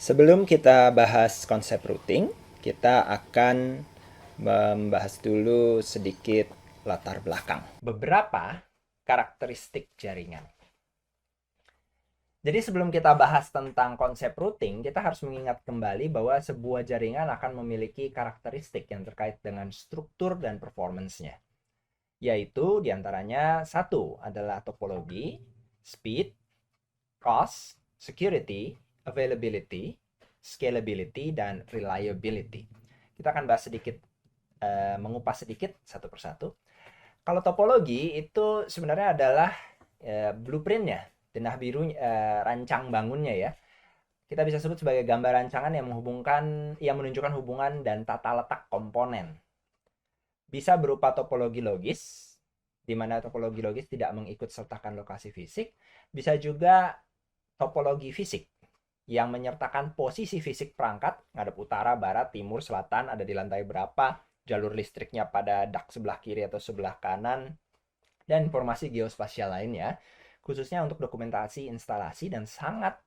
Sebelum kita bahas konsep routing, kita akan membahas dulu sedikit latar belakang. Beberapa karakteristik jaringan. Jadi sebelum kita bahas tentang konsep routing, kita harus mengingat kembali bahwa sebuah jaringan akan memiliki karakteristik yang terkait dengan struktur dan performance-nya. Yaitu diantaranya satu adalah topologi, speed, cost, security, availability, scalability, dan reliability. Kita akan bahas sedikit, mengupas sedikit satu persatu. Kalau topologi itu sebenarnya adalah blueprintnya, denah biru, rancang bangunnya ya. Kita bisa sebut sebagai gambar rancangan yang menunjukkan hubungan dan tata letak komponen. Bisa berupa topologi logis, di mana topologi logis tidak mengikut sertakan lokasi fisik. Bisa juga topologi fisik, yang menyertakan posisi fisik perangkat, ngadep utara, barat, timur, selatan, ada di lantai berapa, jalur listriknya pada dak sebelah kiri atau sebelah kanan, dan informasi geospasial lainnya, khususnya untuk dokumentasi instalasi dan sangat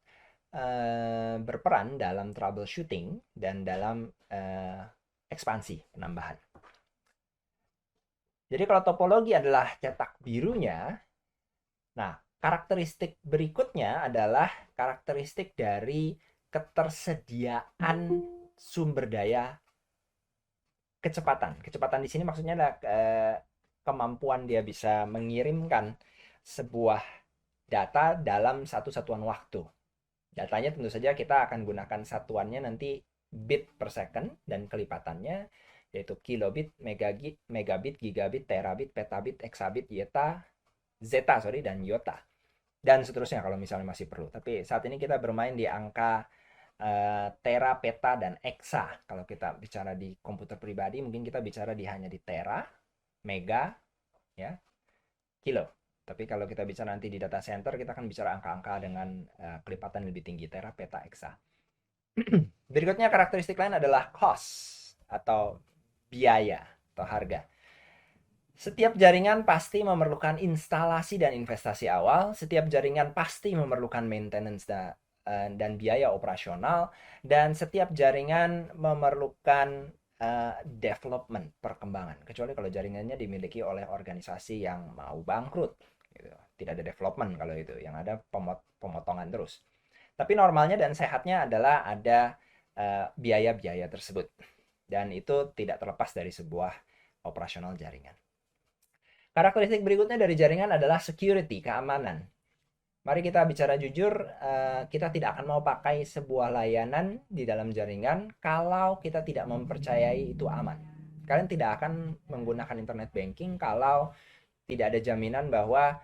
berperan dalam troubleshooting dan dalam ekspansi penambahan. Jadi kalau topologi adalah cetak birunya, nah karakteristik berikutnya adalah karakteristik dari ketersediaan sumber daya kecepatan. Kecepatan di sini maksudnya adalah kemampuan dia bisa mengirimkan sebuah data dalam satu satuan waktu. Datanya tentu saja kita akan gunakan satuannya nanti bit per second dan kelipatannya yaitu kilobit, megabit, gigabit, terabit, petabit, exabit, zeta, dan iota. Dan seterusnya kalau misalnya masih perlu. Tapi saat ini kita bermain di angka tera, peta, dan exa. Kalau kita bicara di komputer pribadi, mungkin kita bicara hanya di tera, mega, ya, kilo. Tapi kalau kita bicara nanti di data center, kita akan bicara angka-angka dengan kelipatan lebih tinggi, tera, peta, exa. Berikutnya karakteristik lain adalah cost atau biaya atau harga. Setiap jaringan pasti memerlukan instalasi dan investasi awal. Setiap jaringan pasti memerlukan maintenance dan biaya operasional. Dan setiap jaringan memerlukan development, perkembangan. Kecuali kalau jaringannya dimiliki oleh organisasi yang mau bangkrut. Gitu. Tidak ada development kalau itu. Yang ada pemotongan terus. Tapi normalnya dan sehatnya adalah ada biaya-biaya tersebut. Dan itu tidak terlepas dari sebuah operasional jaringan. Karakteristik berikutnya dari jaringan adalah security, keamanan. Mari kita bicara jujur, kita tidak akan mau pakai sebuah layanan di dalam jaringan kalau kita tidak mempercayai itu aman. Kalian tidak akan menggunakan internet banking kalau tidak ada jaminan bahwa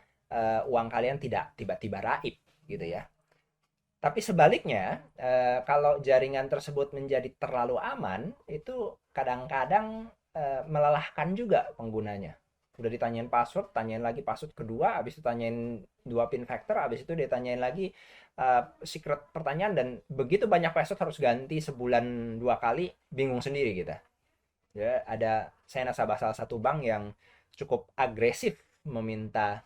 uang kalian tidak tiba-tiba raib, gitu ya. Tapi sebaliknya, kalau jaringan tersebut menjadi terlalu aman, itu kadang-kadang melelahkan juga penggunanya. Udah ditanyain password, tanyain lagi password kedua, habis itu tanyain dua pin factor, habis itu ditanyain lagi secret pertanyaan, dan begitu banyak password harus ganti sebulan dua kali, bingung sendiri kita. Ya, saya nasabah salah satu bank yang cukup agresif meminta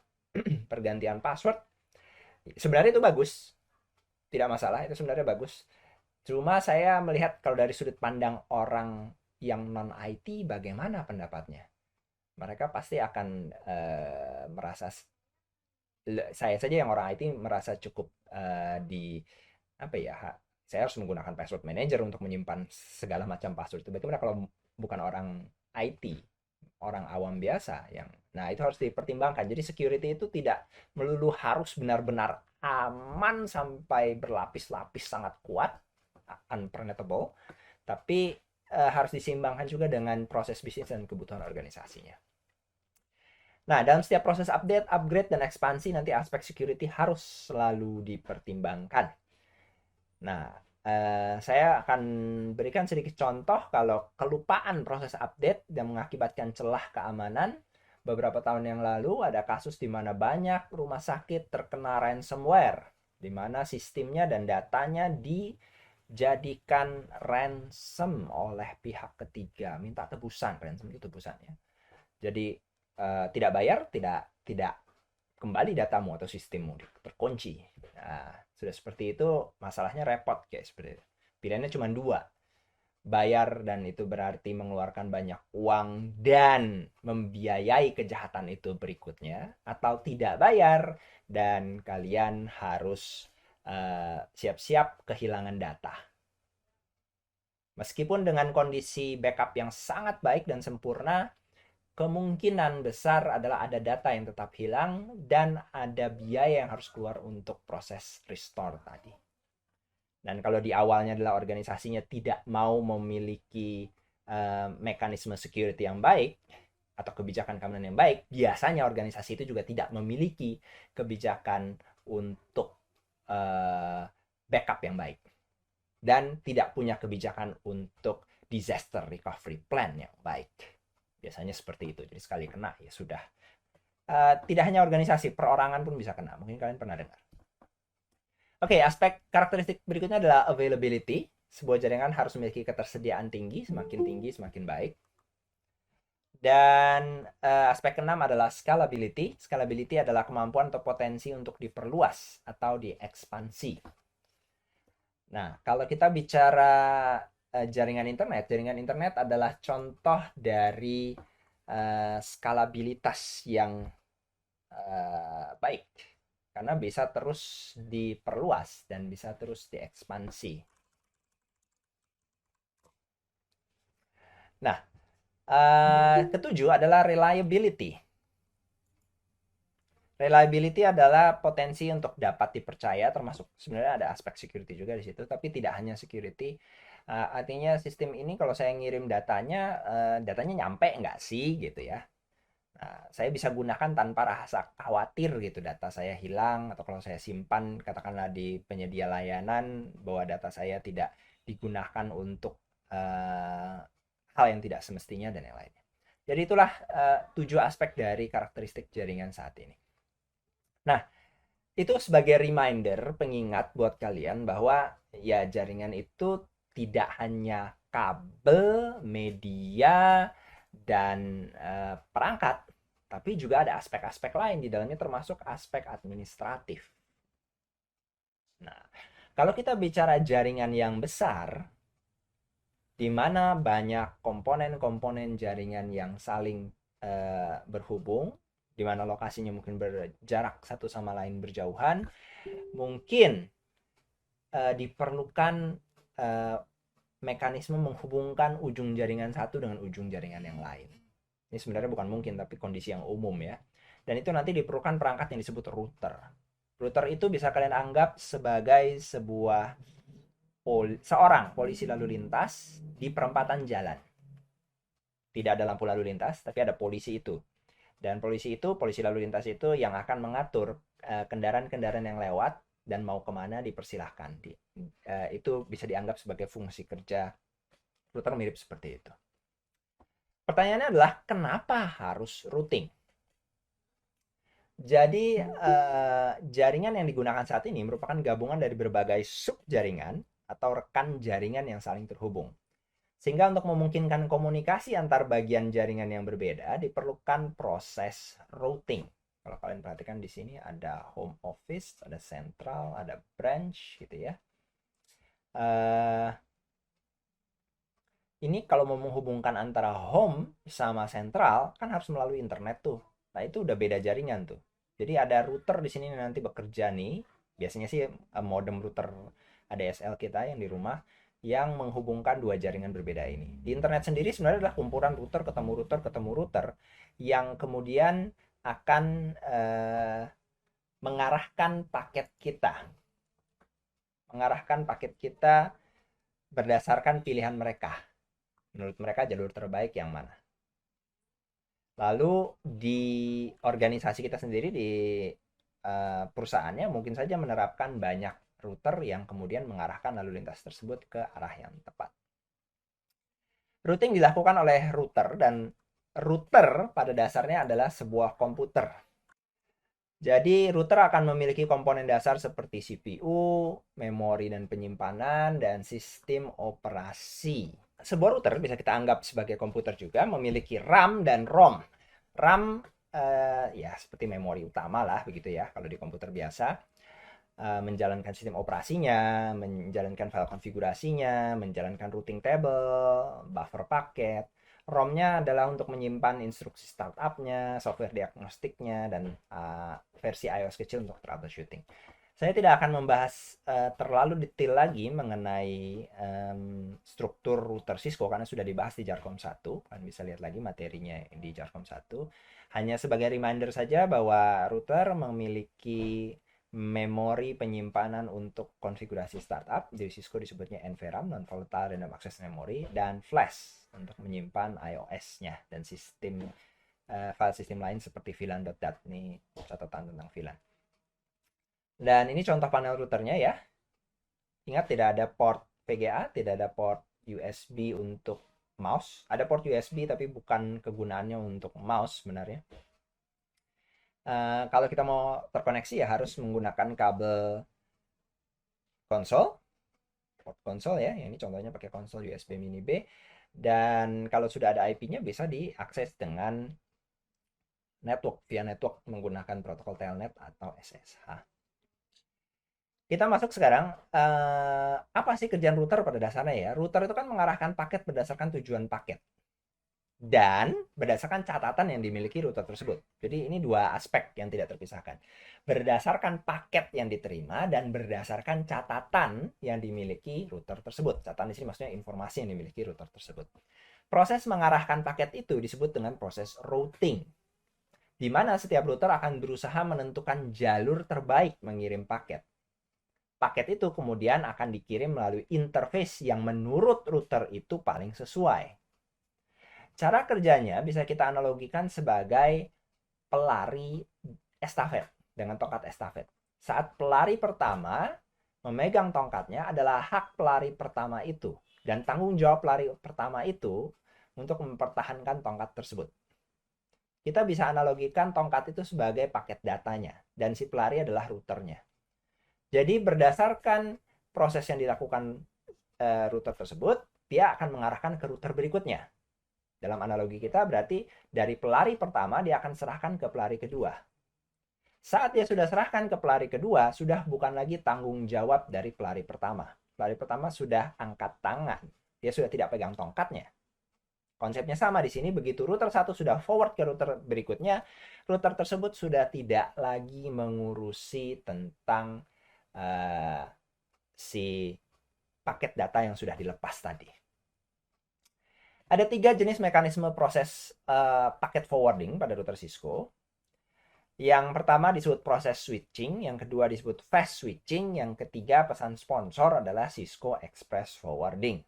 pergantian password. Sebenarnya itu bagus, tidak masalah, itu sebenarnya bagus. Cuma saya melihat kalau dari sudut pandang orang yang non IT, bagaimana pendapatnya? Mereka pasti akan merasa, saya saja yang orang IT merasa cukup di apa ya? Saya harus menggunakan password manager untuk menyimpan segala macam password itu. Bagaimana kalau bukan orang IT, orang awam biasa yang, nah itu harus dipertimbangkan. Jadi security itu tidak melulu harus benar-benar aman sampai berlapis-lapis sangat kuat, unpenetrable, tapi harus diseimbangkan juga dengan proses bisnis dan kebutuhan organisasinya. Nah, dalam setiap proses update, upgrade, dan ekspansi, nanti aspek security harus selalu dipertimbangkan. Nah, saya akan berikan sedikit contoh kalau kelupaan proses update dan mengakibatkan celah keamanan. Beberapa tahun yang lalu ada kasus di mana banyak rumah sakit terkena ransomware, di mana sistemnya dan datanya dijadikan ransom oleh pihak ketiga, minta tebusan. Ransom itu tebusan ya. Jadi tidak bayar, tidak tidak kembali datamu atau sistemmu terkunci. Nah, sudah seperti itu masalahnya repot kayak seperti itu. Pilihannya cuma dua. Bayar dan itu berarti mengeluarkan banyak uang dan membiayai kejahatan itu berikutnya, atau tidak bayar dan kalian harus siap-siap kehilangan data. Meskipun dengan kondisi backup yang sangat baik dan sempurna, kemungkinan besar adalah ada data yang tetap hilang dan ada biaya yang harus keluar untuk proses restore tadi. Dan kalau di awalnya adalah organisasinya tidak mau memiliki mekanisme security yang baik atau kebijakan keamanan yang baik, biasanya organisasi itu juga tidak memiliki kebijakan untuk backup yang baik dan tidak punya kebijakan untuk disaster recovery plan yang baik. Biasanya seperti itu. Jadi sekali kena ya sudah. Tidak hanya organisasi, perorangan pun bisa kena. Mungkin kalian pernah dengar. Oke, aspek karakteristik berikutnya adalah availability. Sebuah jaringan harus memiliki ketersediaan tinggi, semakin baik. Dan aspek keenam adalah scalability. Scalability adalah kemampuan atau potensi untuk diperluas atau diekspansi. Nah, kalau kita bicara jaringan internet adalah contoh dari skalabilitas yang baik. Karena bisa terus diperluas dan bisa terus diekspansi. Nah, ketujuh adalah reliability. Reliability adalah potensi untuk dapat dipercaya, termasuk sebenarnya ada aspek security juga di situ, tapi tidak hanya security. Artinya sistem ini kalau saya ngirim datanya, datanya nyampe nggak sih gitu ya. Nah, saya bisa gunakan tanpa rasa khawatir gitu data saya hilang, atau kalau saya simpan katakanlah di penyedia layanan bahwa data saya tidak digunakan untuk hal yang tidak semestinya dan yang lainnya. Jadi itulah 7 aspek dari karakteristik jaringan saat ini. Nah, itu sebagai reminder, pengingat buat kalian bahwa ya jaringan itu tidak hanya kabel, media, dan perangkat, tapi juga ada aspek-aspek lain di dalamnya termasuk aspek administratif. Nah, kalau kita bicara jaringan yang besar, di mana banyak komponen-komponen jaringan yang saling berhubung, di mana lokasinya mungkin berjarak satu sama lain berjauhan, mungkin diperlukan mekanisme menghubungkan ujung jaringan satu dengan ujung jaringan yang lain. Ini sebenarnya bukan mungkin, tapi kondisi yang umum ya. Dan itu nanti diperlukan perangkat yang disebut router. Router itu bisa kalian anggap sebagai sebuah seorang polisi lalu lintas di perempatan jalan. Tidak ada lampu lalu lintas, tapi ada polisi itu. Dan polisi lalu lintas itu yang akan mengatur kendaraan-kendaraan yang lewat dan mau kemana dipersilahkan. Itu bisa dianggap sebagai fungsi kerja router, mirip seperti itu. Pertanyaannya adalah kenapa harus routing? Jadi jaringan yang digunakan saat ini merupakan gabungan dari berbagai sub jaringan atau rekan jaringan yang saling terhubung. Sehingga untuk memungkinkan komunikasi antar bagian jaringan yang berbeda diperlukan proses routing. Kalau kalian perhatikan di sini ada home office, ada central, ada branch gitu ya. Ini kalau mau menghubungkan antara home sama central kan harus melalui internet tuh. Nah, itu udah beda jaringan tuh. Jadi ada router di sini nanti bekerja nih. Biasanya sih modem router ADSL kita yang di rumah yang menghubungkan dua jaringan berbeda ini. Di internet sendiri sebenarnya adalah kumpulan router ketemu router yang kemudian akan mengarahkan paket kita berdasarkan pilihan mereka. Menurut mereka jalur terbaik yang mana. Lalu di organisasi kita sendiri, di perusahaannya mungkin saja menerapkan banyak router yang kemudian mengarahkan lalu lintas tersebut ke arah yang tepat. Routing dilakukan oleh router, dan router pada dasarnya adalah sebuah komputer. Jadi router akan memiliki komponen dasar seperti CPU, memori dan penyimpanan, dan sistem operasi. Sebuah router bisa kita anggap sebagai komputer juga, memiliki RAM dan ROM. RAM ya seperti memori utama lah begitu ya kalau di komputer biasa. menjalankan sistem operasinya, menjalankan file konfigurasinya, menjalankan routing table, buffer paket. ROM-nya adalah untuk menyimpan instruksi startup-nya, software diagnostiknya, dan versi iOS kecil untuk troubleshooting. Saya tidak akan membahas terlalu detail lagi mengenai struktur router Cisco karena sudah dibahas di Jarcom 1. Kalian bisa lihat lagi materinya di Jarcom 1. Hanya sebagai reminder saja bahwa router memiliki memori penyimpanan untuk konfigurasi startup. Di Cisco disebutnya NVRAM, Non-Volatile Random Access Memory, dan flash untuk menyimpan iOS-nya dan sistem file sistem lain seperti VLAN.dat. Ini catatan tentang VLAN. Dan ini contoh panel routernya ya. Ingat tidak ada port VGA, tidak ada port USB untuk mouse. Ada port USB tapi bukan kegunaannya untuk mouse sebenarnya. Kalau kita mau terkoneksi ya harus menggunakan kabel konsol, port konsol ya. Ini contohnya pakai konsol USB mini B. Dan kalau sudah ada IP-nya bisa diakses dengan network, via network menggunakan protokol Telnet atau SSH. Kita masuk sekarang, apa sih kerjaan router pada dasarnya ya? Router itu kan mengarahkan paket berdasarkan tujuan paket dan berdasarkan catatan yang dimiliki router tersebut. Jadi ini dua aspek yang tidak terpisahkan. Berdasarkan paket yang diterima dan berdasarkan catatan yang dimiliki router tersebut. Catatan di sini maksudnya informasi yang dimiliki router tersebut. Proses mengarahkan paket itu disebut dengan proses routing, di mana setiap router akan berusaha menentukan jalur terbaik mengirim paket. Paket itu kemudian akan dikirim melalui interface yang menurut router itu paling sesuai. Cara kerjanya bisa kita analogikan sebagai pelari estafet dengan tongkat estafet. Saat pelari pertama memegang tongkatnya adalah hak pelari pertama itu dan tanggung jawab pelari pertama itu untuk mempertahankan tongkat tersebut. Kita bisa analogikan tongkat itu sebagai paket datanya dan si pelari adalah routernya. Jadi berdasarkan proses yang dilakukan router tersebut, dia akan mengarahkan ke router berikutnya. Dalam analogi kita berarti dari pelari pertama dia akan serahkan ke pelari kedua. Saat dia sudah serahkan ke pelari kedua, sudah bukan lagi tanggung jawab dari pelari pertama. Pelari pertama sudah angkat tangan. Dia sudah tidak pegang tongkatnya. Konsepnya sama di sini, begitu router satu sudah forward ke router berikutnya, router tersebut sudah tidak lagi mengurusi tentang si paket data yang sudah dilepas tadi. Ada 3 jenis mekanisme proses paket forwarding pada router Cisco. Yang pertama disebut proses switching, yang kedua disebut fast switching, yang ketiga pesan sponsor adalah Cisco Express Forwarding.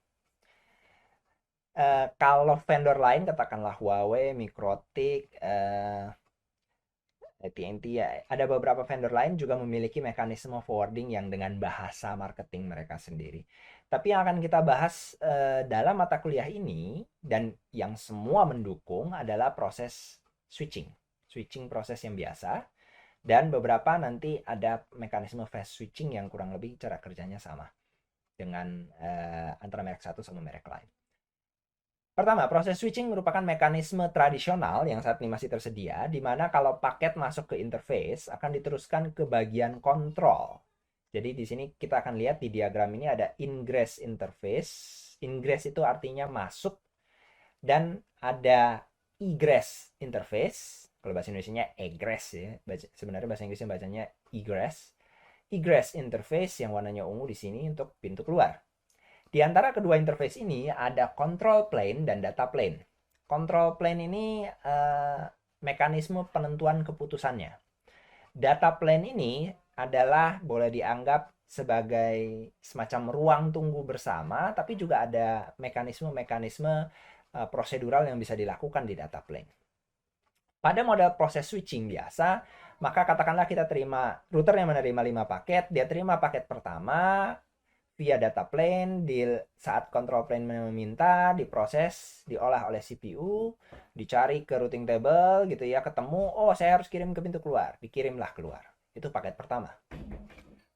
Kalau vendor lain katakanlah Huawei, Mikrotik, AT&T ya, ada beberapa vendor lain juga memiliki mekanisme forwarding yang dengan bahasa marketing mereka sendiri. Tapi yang akan kita bahas dalam mata kuliah ini dan yang semua mendukung adalah proses switching. Switching proses yang biasa dan beberapa nanti ada mekanisme fast switching yang kurang lebih cara kerjanya sama dengan antara merek satu sama merek lain. Pertama, proses switching merupakan mekanisme tradisional yang saat ini masih tersedia, di mana kalau paket masuk ke interface akan diteruskan ke bagian kontrol. Jadi di sini kita akan lihat di diagram ini ada ingress interface. Ingress itu artinya masuk dan ada egress interface. Kalau bahasa Indonesianya egress ya. Sebenarnya bahasa Inggrisnya bacanya egress. Egress interface yang warnanya ungu di sini untuk pintu keluar. Di antara kedua interface ini ada control plane dan data plane. Control plane ini mekanisme penentuan keputusannya. Data plane ini adalah boleh dianggap sebagai semacam ruang tunggu bersama, tapi juga ada mekanisme-mekanisme prosedural yang bisa dilakukan di data plane. Pada model proses switching biasa, maka katakanlah kita terima router yang menerima 5 paket, dia terima paket pertama via data plane, di saat control plane meminta, diproses, diolah oleh CPU, dicari ke routing table gitu ya, ketemu, oh saya harus kirim ke pintu keluar, dikirimlah keluar. Itu paket pertama.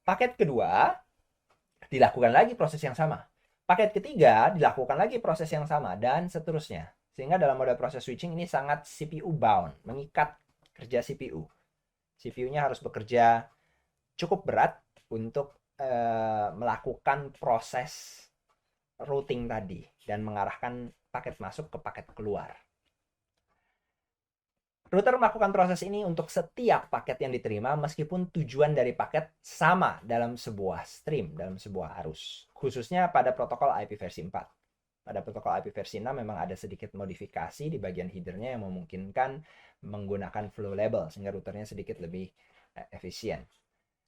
Paket kedua, dilakukan lagi proses yang sama. Paket ketiga, dilakukan lagi proses yang sama, dan seterusnya. Sehingga dalam model proses switching ini sangat CPU bound, mengikat kerja CPU. CPU-nya harus bekerja cukup berat untuk melakukan proses routing tadi dan mengarahkan paket masuk ke paket keluar. Router melakukan proses ini untuk setiap paket yang diterima meskipun tujuan dari paket sama dalam sebuah stream, dalam sebuah arus. Khususnya pada protokol IP versi 4. Pada protokol IP versi 6 memang ada sedikit modifikasi di bagian headernya yang memungkinkan menggunakan flow label sehingga routernya sedikit lebih efisien.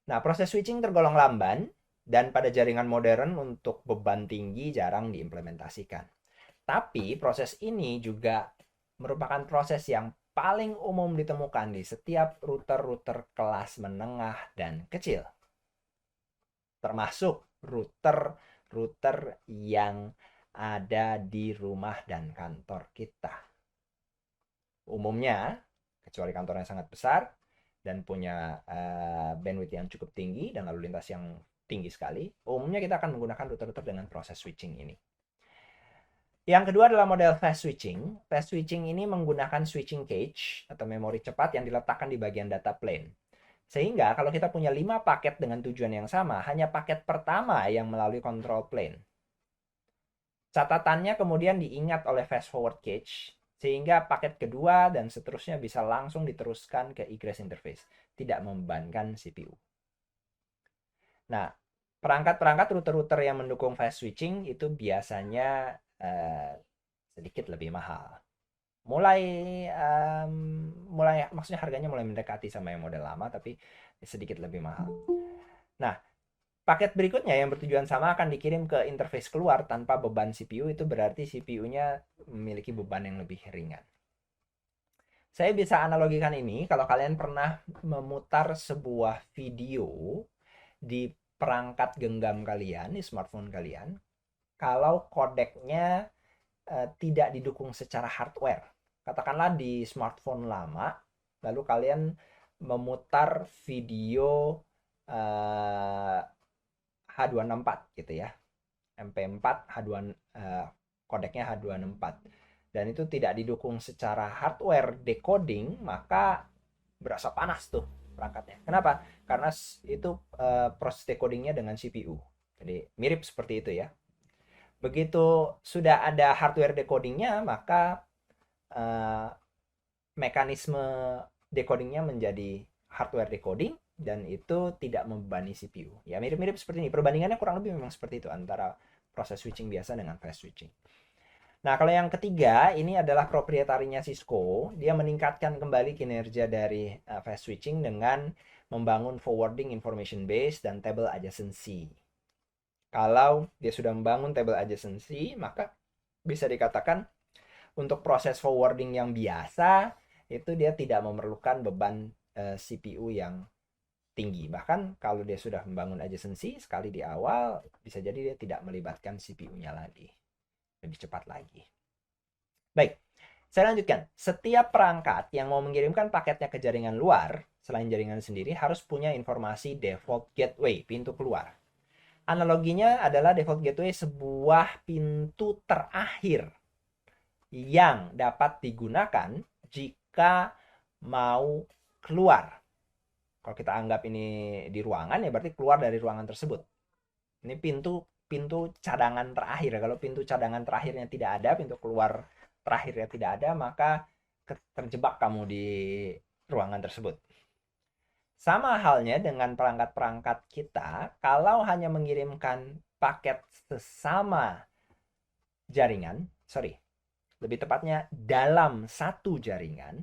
Nah, proses switching tergolong lamban dan pada jaringan modern untuk beban tinggi jarang diimplementasikan. Tapi proses ini juga merupakan proses yang paling umum ditemukan di setiap router-router kelas menengah dan kecil. Termasuk router-router yang ada di rumah dan kantor kita. Umumnya, kecuali kantornya sangat besar dan punya bandwidth yang cukup tinggi dan lalu lintas yang tinggi sekali, umumnya kita akan menggunakan router-router dengan proses switching ini. Yang kedua adalah model fast switching. Fast switching ini menggunakan switching cage atau memori cepat yang diletakkan di bagian data plane. Sehingga kalau kita punya 5 paket dengan tujuan yang sama, hanya paket pertama yang melalui control plane. Catatannya kemudian diingat oleh fast forward cage, sehingga paket kedua dan seterusnya bisa langsung diteruskan ke egress interface, tidak membebankan CPU. Nah, perangkat-perangkat router-router yang mendukung fast switching itu biasanya sedikit lebih mahal. Mulai maksudnya harganya mulai mendekati sama yang model lama tapi sedikit lebih mahal. Nah, paket berikutnya yang bertujuan sama akan dikirim ke interface keluar tanpa beban CPU, itu berarti CPU-nya memiliki beban yang lebih ringan. Saya bisa analogikan ini kalau kalian pernah memutar sebuah video di perangkat genggam kalian, di smartphone kalian, kalau kodeknya tidak didukung secara hardware. Katakanlah di smartphone lama, lalu kalian memutar video H264 gitu ya. MP4 kodeknya H264. Dan itu tidak didukung secara hardware decoding, maka berasa panas tuh perangkatnya. Kenapa? Karena itu proses decodingnya dengan CPU. Jadi mirip seperti itu ya. Begitu sudah ada hardware decodingnya, maka mekanisme decodingnya menjadi hardware decoding dan itu tidak membebani CPU. Ya mirip-mirip seperti ini. Perbandingannya kurang lebih memang seperti itu antara proses switching biasa dengan fast switching. Nah, kalau yang ketiga, ini adalah proprietarinya Cisco. Dia meningkatkan kembali kinerja dari fast switching dengan membangun forwarding information base dan table adjacency. Kalau dia sudah membangun table adjacency, maka bisa dikatakan untuk proses forwarding yang biasa, itu dia tidak memerlukan beban CPU yang tinggi. Bahkan kalau dia sudah membangun adjacency sekali di awal, bisa jadi dia tidak melibatkan CPU-nya lagi. Lebih cepat lagi. Baik, saya lanjutkan. Setiap perangkat yang mau mengirimkan paketnya ke jaringan luar, selain jaringan sendiri, harus punya informasi default gateway, pintu keluar. Analoginya adalah default gateway sebuah pintu terakhir yang dapat digunakan jika mau keluar. Kalau kita anggap ini di ruangan, ya berarti keluar dari ruangan tersebut. Ini pintu cadangan terakhir. Kalau pintu cadangan terakhirnya tidak ada, pintu keluar terakhirnya tidak ada, maka terjebak kamu di ruangan tersebut. Sama halnya dengan perangkat-perangkat kita, kalau hanya mengirimkan paket sesama jaringan, lebih tepatnya dalam satu jaringan,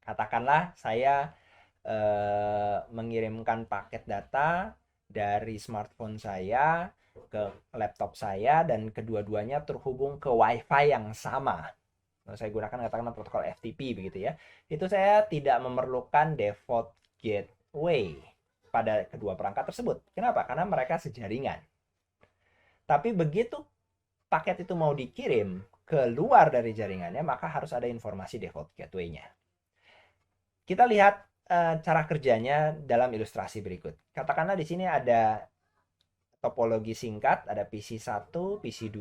katakanlah saya mengirimkan paket data dari smartphone saya ke laptop saya dan kedua-duanya terhubung ke WiFi yang sama. Saya gunakan katakanlah protokol FTP begitu ya. Itu saya tidak memerlukan default gateway pada kedua perangkat tersebut. Kenapa? Karena mereka sejaringan. Tapi begitu paket itu mau dikirim keluar dari jaringannya, maka harus ada informasi default gateway-nya. Kita lihat cara kerjanya dalam ilustrasi berikut. Katakanlah di sini ada topologi singkat, ada PC1, PC2,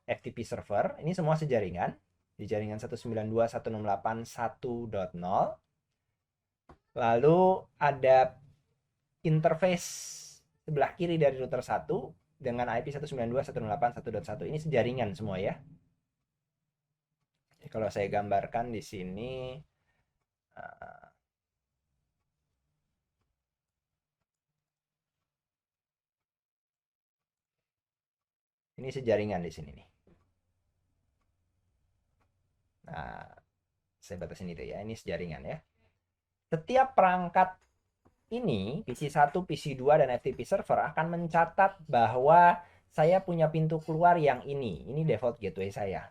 FTP server. Ini semua sejaringan. Di jaringan 192.168.1.0. Lalu ada interface sebelah kiri dari router 1 dengan IP 192.168.1.1 ini sejaringan semua ya. Jadi kalau saya gambarkan di sini, ini sejaringan di sini nih. Nah, saya batasin itu ya. Ini sejaringan ya. Setiap perangkat ini, PC1, PC2, dan FTP server akan mencatat bahwa saya punya pintu keluar yang ini. Ini default gateway saya.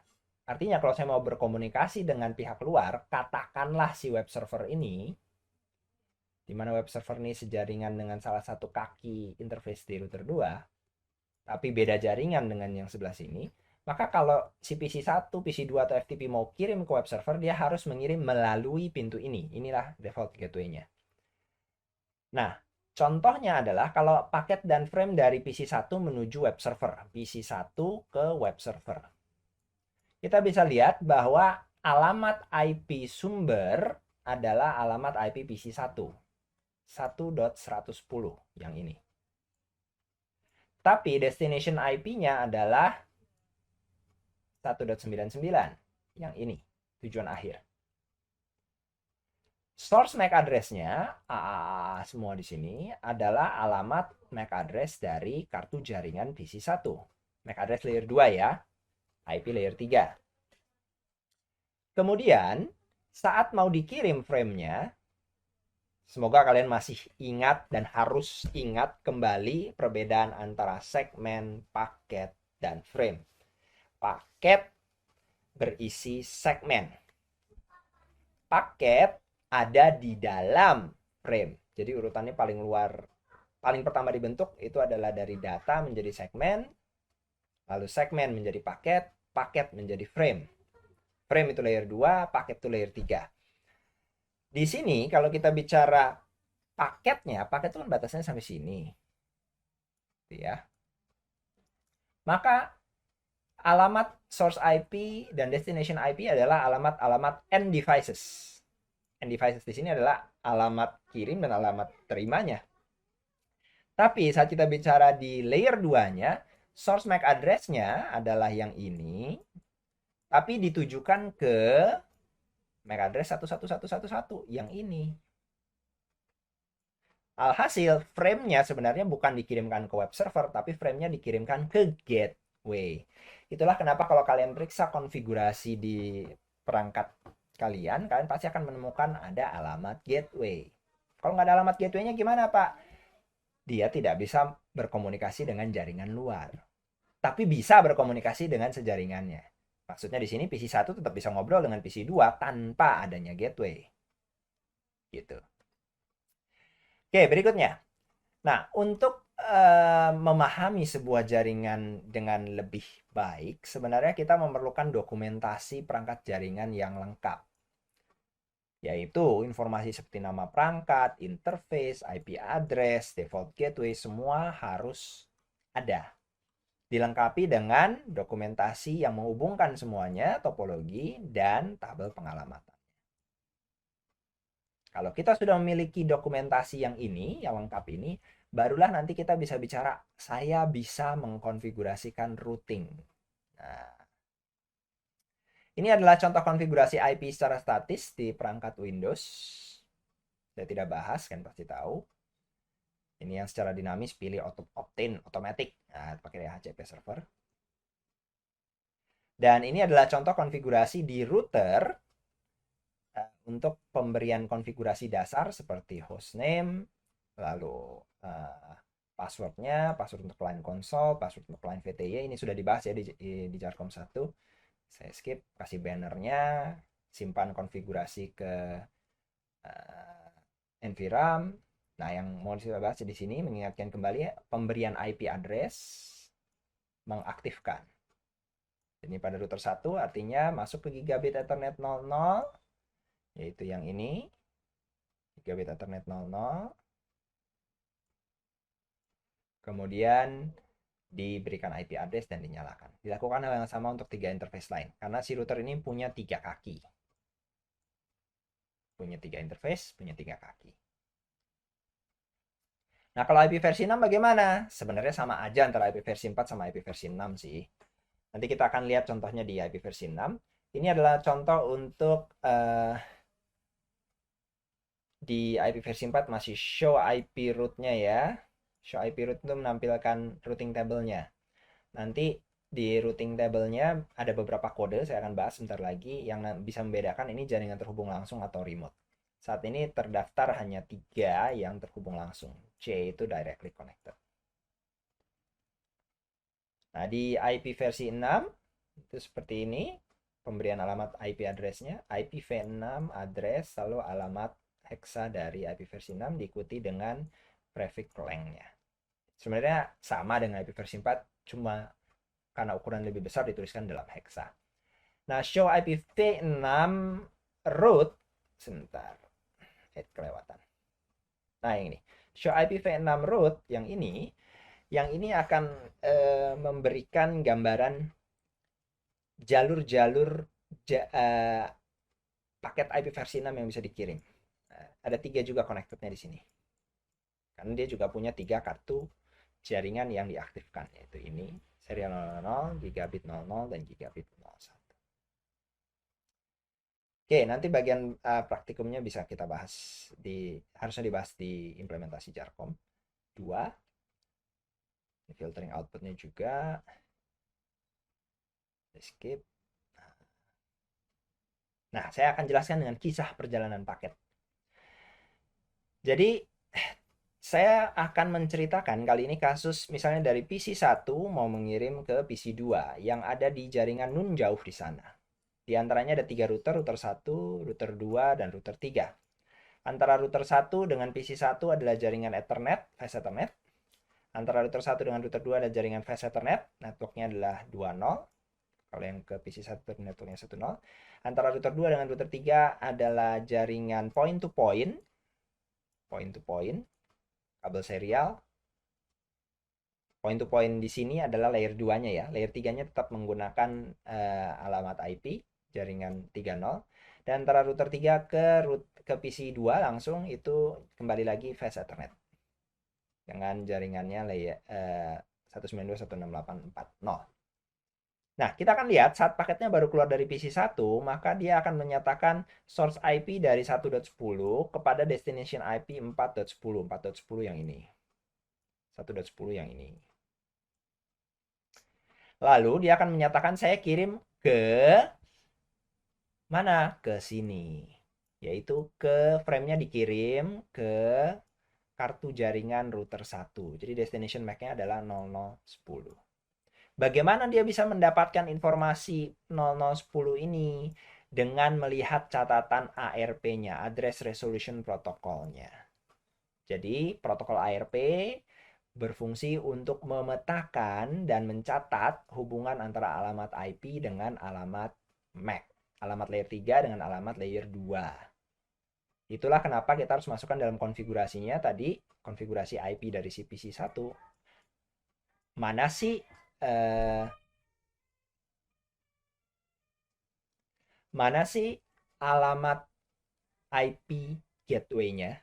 Artinya kalau saya mau berkomunikasi dengan pihak luar, katakanlah si web server ini, di mana web server ini sejaringan dengan salah satu kaki interface di router 2, tapi beda jaringan dengan yang sebelah sini, maka kalau si PC1, PC2, atau FTP mau kirim ke web server, dia harus mengirim melalui pintu ini. Inilah default gateway-nya. Nah, contohnya adalah kalau paket dan frame dari PC1 menuju web server, PC1 ke web server. Kita bisa lihat bahwa alamat IP sumber adalah alamat IP PC1, 1.110 yang ini. Tapi destination IP-nya adalah 1.99 yang ini, tujuan akhir. Source MAC address-nya, AAA semua di sini, adalah alamat MAC address dari kartu jaringan PC1. MAC address layer 2 ya, IP layer 3. Kemudian, saat mau dikirim frame-nya, semoga kalian masih ingat dan harus ingat kembali perbedaan antara segmen, paket, dan frame. Paket berisi segmen. Paket ada di dalam frame. Jadi urutannya paling luar, paling pertama dibentuk itu adalah dari data menjadi segmen, lalu segmen menjadi paket, paket menjadi frame. Frame itu layer 2, paket itu layer 3. Di sini kalau kita bicara paketnya, paket itu kan batasnya sampai sini. Ya. Maka alamat source IP dan destination IP adalah alamat-alamat end devices. End devices di sini adalah alamat kirim dan alamat terimanya. Tapi saat kita bicara di layer 2-nya, source MAC address-nya adalah yang ini, tapi ditujukan ke MAC address 11111 yang ini. Alhasil, frame-nya sebenarnya bukan dikirimkan ke web server, tapi frame-nya dikirimkan ke gateway. Itulah kenapa kalau kalian periksa konfigurasi di perangkat kalian pasti akan menemukan ada alamat gateway. Kalau nggak ada alamat gateway-nya gimana, Pak? Dia tidak bisa berkomunikasi dengan jaringan luar. Tapi bisa berkomunikasi dengan sejaringannya. Maksudnya di sini PC1 tetap bisa ngobrol dengan PC2 tanpa adanya gateway. Gitu. Oke, berikutnya. Nah, untuk memahami sebuah jaringan dengan lebih baik, sebenarnya kita memerlukan dokumentasi perangkat jaringan yang lengkap. Yaitu informasi seperti nama perangkat, interface, IP address, default gateway, semua harus ada. Dilengkapi dengan dokumentasi yang menghubungkan semuanya, topologi, dan tabel pengalamatan. Kalau kita sudah memiliki dokumentasi yang ini, yang lengkap ini, barulah nanti kita bisa bicara, saya bisa mengkonfigurasikan routing. Nah, ini adalah contoh konfigurasi IP secara statis di perangkat Windows. Saya tidak bahas, kan pasti tahu. Ini yang secara dinamis pilih opt-in automatic. Nah, pakai DHCP server. Dan ini adalah contoh konfigurasi di router untuk pemberian konfigurasi dasar seperti hostname, lalu passwordnya, password untuk client console, password untuk client VTY. Ini sudah dibahas ya di Jarkom 1. Saya skip, kasih bannernya, simpan konfigurasi ke NVRAM. Nah, yang mau saya bahas di sini mengingatkan kembali ya, pemberian IP address mengaktifkan. Ini pada router 1 artinya masuk ke gigabit Ethernet 00, yaitu yang ini, gigabit Ethernet 00. Kemudian diberikan IP address dan dinyalakan. Dilakukan hal yang sama untuk 3 interface lain. Karena si router ini punya 3 kaki. Punya 3 interface, punya 3 kaki. Nah, kalau IP versi 6 bagaimana? Sebenarnya sama aja antara IP versi 4 sama IP versi 6 sih. Nanti kita akan lihat contohnya di IP versi 6. Ini adalah contoh untuk di IP versi 4 masih show IP root-nya ya. Show IP root itu menampilkan routing table-nya. Nanti di routing table-nya ada beberapa kode, saya akan bahas sebentar lagi, yang bisa membedakan ini jaringan terhubung langsung atau remote. Saat ini terdaftar hanya 3 yang terhubung langsung. C itu directly connected. Nah, di IP versi 6 itu seperti ini. Pemberian alamat IP address-nya, IPv6 address, lalu alamat hexa dari IP versi 6 diikuti dengan prefix length-nya. Sebenarnya sama dengan IP versi 4, cuma karena ukuran lebih besar dituliskan dalam hexa. Nah, show IPv6 root, sebentar, kelewatan. Nah, yang ini. Show IPv6 root yang ini akan memberikan gambaran jalur-jalur paket IP versi 6 yang bisa dikirim. Ada 3 juga connectednya di sini. Karena dia juga punya 3 kartu jaringan yang diaktifkan, yaitu ini serial 00, gigabit 00, dan gigabit 01. Oke, nanti bagian praktikumnya bisa kita bahas harusnya dibahas di implementasi Jarkom 2. Filtering outputnya juga. Skip. Nah, saya akan jelaskan dengan kisah perjalanan paket. Jadi, saya akan menceritakan kali ini kasus misalnya dari PC1 mau mengirim ke PC2 yang ada di jaringan nun jauh di sana. Di antaranya ada 3 router, router 1, router 2, dan router 3. Antara router 1 dengan PC1 adalah jaringan Ethernet, Fast Ethernet. Antara router 1 dengan router 2 ada jaringan Fast Ethernet, networknya adalah 2.0. Kalau yang ke PC1 networknya 1.0. Antara router 2 dengan router 3 adalah jaringan point to point, kabel serial. Point to point di sini adalah layer 2-nya ya. Layer 3-nya tetap menggunakan alamat IP jaringan 3.0. Dan antara router 3 ke PC2 langsung itu kembali lagi Fast Ethernet. Dengan jaringannya layer 192.168.4.0. Nah, kita akan lihat saat paketnya baru keluar dari PC1, maka dia akan menyatakan source IP dari 1.10 kepada destination IP 4.10. 4.10 yang ini. 1.10 yang ini. Lalu dia akan menyatakan saya kirim ke mana? Ke sini. Yaitu ke frame-nya dikirim ke kartu jaringan router 1. Jadi destination MAC-nya adalah 0010. Bagaimana dia bisa mendapatkan informasi 0010 ini? Dengan melihat catatan ARP-nya, Address Resolution Protocol-nya. Jadi protokol ARP berfungsi untuk memetakan dan mencatat hubungan antara alamat IP dengan alamat MAC. Alamat layer 3 dengan alamat layer 2. Itulah kenapa kita harus masukkan dalam konfigurasinya tadi, konfigurasi IP dari si PC1. Mana sih alamat IP gateway-nya?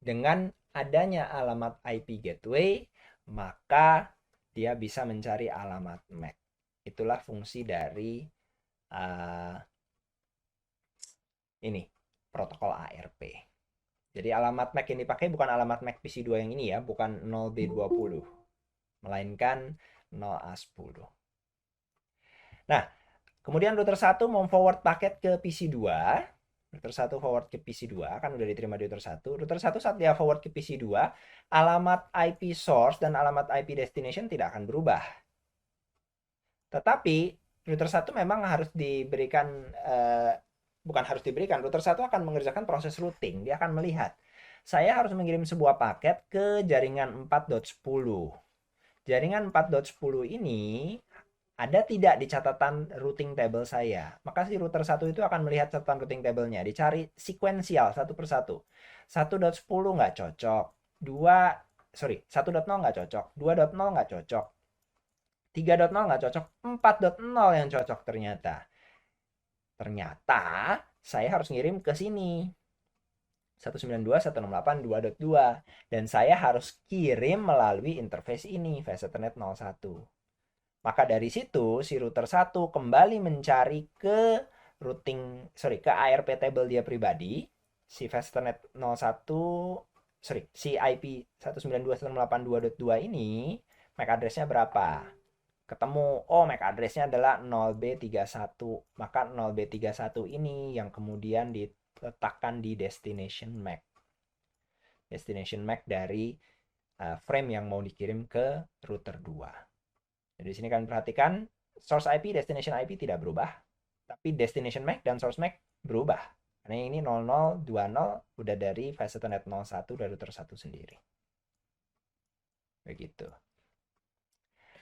Dengan adanya alamat IP gateway, maka dia bisa mencari alamat MAC. Itulah fungsi dari ini, protokol ARP. Jadi alamat MAC yang dipakai bukan alamat MAC PC2 yang ini ya, bukan 0B20, melainkan 0A10. Nah, kemudian router 1 mau forward paket ke PC2. Router 1 forward ke PC2, kan udah diterima di router 1. Router 1 saat dia forward ke PC2, alamat IP source dan alamat IP destination tidak akan berubah. Tetapi router 1 memang harus diberikan, bukan harus diberikan, router 1 akan mengerjakan proses routing. Dia akan melihat, saya harus mengirim sebuah paket ke jaringan 4.10. Jaringan 4.10 ini ada tidak di catatan routing table saya. Maka si router 1 itu akan melihat catatan routing table-nya. Dicari sekuensial satu persatu. 1.10 nggak cocok. 1.0 nggak cocok. 2.0 nggak cocok. 3.0 nggak cocok. 4.0 yang cocok ternyata. Ternyata saya harus ngirim ke sini. 192.168.2.2 dan saya harus kirim melalui interface ini, VS Ethernet 01. Maka dari situ si router 1 kembali mencari ke ke ARP table dia pribadi, si VS Ethernet 01, si IP 192.168.2.2 ini MAC address-nya berapa? Ketemu, oh MAC address-nya adalah 0B31. Maka 0B31 ini yang kemudian diletakkan di destination MAC. Destination MAC dari frame yang mau dikirim ke router 2. Jadi di sini kalian perhatikan source IP, destination IP tidak berubah, tapi destination MAC dan source MAC berubah. Karena ini 0020 udah dari VS Ethernet 01 dari router 1 sendiri. Begitu.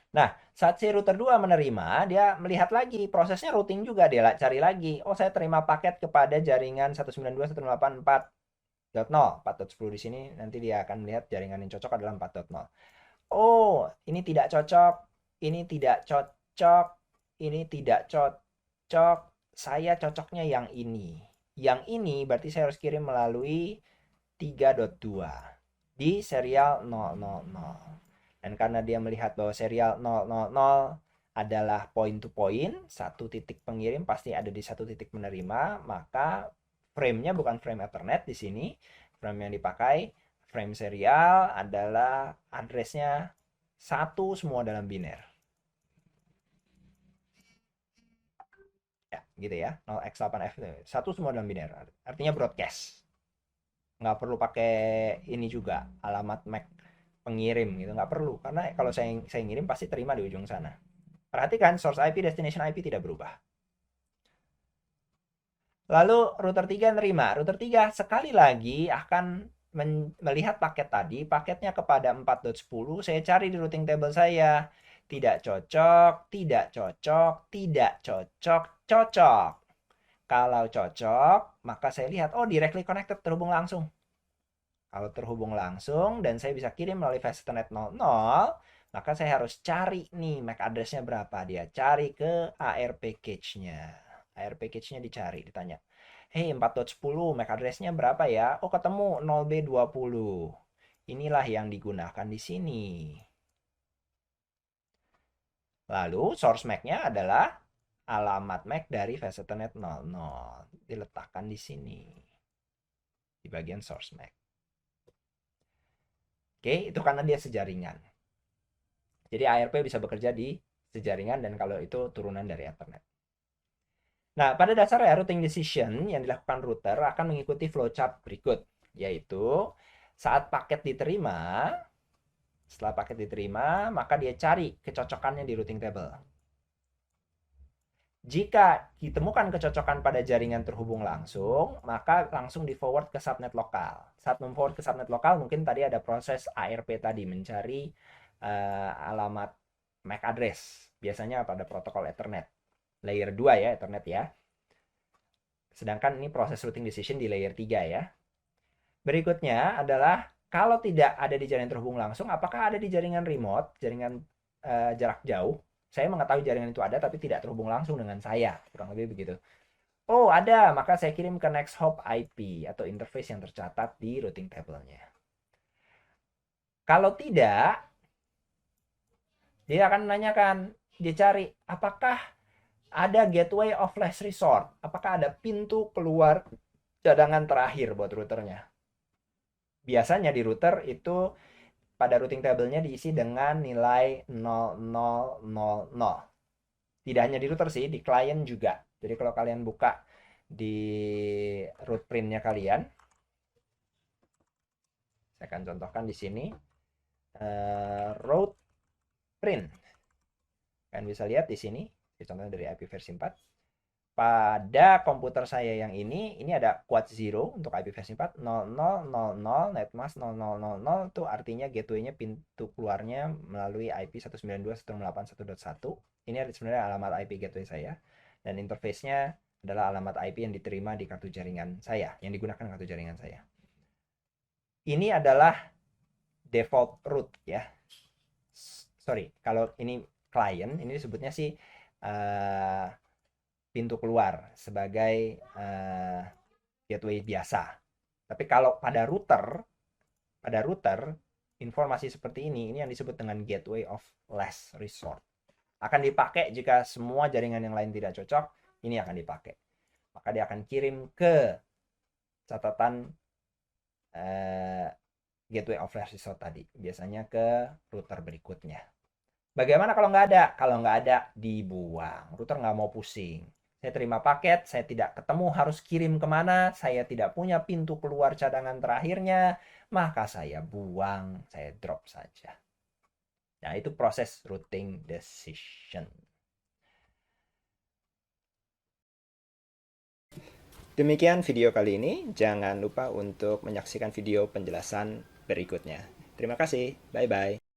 Nah, saat si router 2 menerima, dia melihat lagi, prosesnya routing juga, dia cari lagi. Oh, saya terima paket kepada jaringan 192.168.4.0. 4.10 di sini, nanti dia akan melihat jaringan yang cocok adalah 4.0. Oh, ini tidak cocok, ini tidak cocok, ini tidak cocok. Saya cocoknya yang ini. Yang ini berarti saya harus kirim melalui 3.2 di serial 000. Dan karena dia melihat bahwa serial 000 adalah point to point, satu titik pengirim pasti ada di satu titik menerima, maka frame-nya bukan frame Ethernet di sini. Frame yang dipakai, frame serial adalah address-nya satu semua dalam biner. Ya, gitu ya. 0x8f itu. Satu semua dalam biner. Artinya broadcast. Nggak perlu pakai ini juga, alamat MAC pengirim gitu. Nggak perlu. Karena kalau saya ngirim pasti terima di ujung sana. Perhatikan, source IP, destination IP tidak berubah. Lalu router 3 nerima. Router 3 sekali lagi akan melihat paket tadi, paketnya kepada 4.10, saya cari di routing table saya. Tidak cocok, tidak cocok, tidak cocok, cocok. Kalau cocok, maka saya lihat, oh directly connected, terhubung langsung. Kalau terhubung langsung dan saya bisa kirim melalui VS Ethernet 00, maka saya harus cari nih MAC address-nya berapa. Dia cari ke AR package-nya. AR package-nya dicari, ditanya. Hey, 4.10 MAC address-nya berapa ya? Oh, ketemu 0B20. Inilah yang digunakan di sini. Lalu source MAC-nya adalah alamat MAC dari VS Ethernet 00. Diletakkan di sini. Di bagian source MAC. Oke, itu karena dia sejaringan. Jadi ARP bisa bekerja di sejaringan dan kalau itu turunan dari Ethernet. Nah, pada dasarnya routing decision yang dilakukan router akan mengikuti flowchart berikut, yaitu saat paket diterima, setelah paket diterima, maka dia cari kecocokannya di routing table. Jika ditemukan kecocokan pada jaringan terhubung langsung, maka langsung di forward ke subnet lokal. Saat memforward ke subnet lokal, mungkin tadi ada proses ARP tadi, mencari alamat MAC address. Biasanya pada protokol Ethernet. Layer 2 ya, Ethernet ya. Sedangkan ini proses routing decision di layer 3 ya. Berikutnya adalah kalau tidak ada di jaringan terhubung langsung, apakah ada di jaringan remote, jaringan jarak jauh? Saya mengetahui jaringan itu ada tapi tidak terhubung langsung dengan saya, kurang lebih begitu. Oh, ada, maka saya kirim ke next hop IP atau interface yang tercatat di routing table-nya. Kalau tidak, dia akan menanyakan, dia cari apakah ada gateway of last resort, apakah ada pintu keluar cadangan terakhir buat routernya. Biasanya di router itu pada routing table-nya diisi dengan nilai 0000. Tidak hanya di router sih, di klien juga. Jadi kalau kalian buka di root print-nya kalian, saya akan contohkan di sini, root print. Kalian bisa lihat di sini, contohnya dari IP versi 4. Pada komputer saya yang ini ada quad 0 untuk IP versi 4, 0000, netmask 0000, itu artinya gateway-nya pintu keluarnya melalui IP 192.168.1.1. Ini sebenarnya alamat IP gateway saya, dan interface-nya adalah alamat IP yang diterima di kartu jaringan saya, yang digunakan kartu jaringan saya. Ini adalah default root ya. Sorry, kalau ini client, ini disebutnya sih pintu keluar sebagai gateway biasa. Tapi kalau pada router informasi seperti ini yang disebut dengan gateway of last resort. Akan dipakai jika semua jaringan yang lain tidak cocok, ini akan dipakai. Maka dia akan kirim ke catatan gateway of last resort tadi. Biasanya ke router berikutnya. Bagaimana kalau nggak ada? Kalau nggak ada, dibuang. Router nggak mau pusing. Saya terima paket, saya tidak ketemu harus kirim kemana, saya tidak punya pintu keluar cadangan terakhirnya, maka saya buang, saya drop saja. Nah, itu proses routing decision. Demikian video kali ini. Jangan lupa untuk menyaksikan video penjelasan berikutnya. Terima kasih. Bye-bye.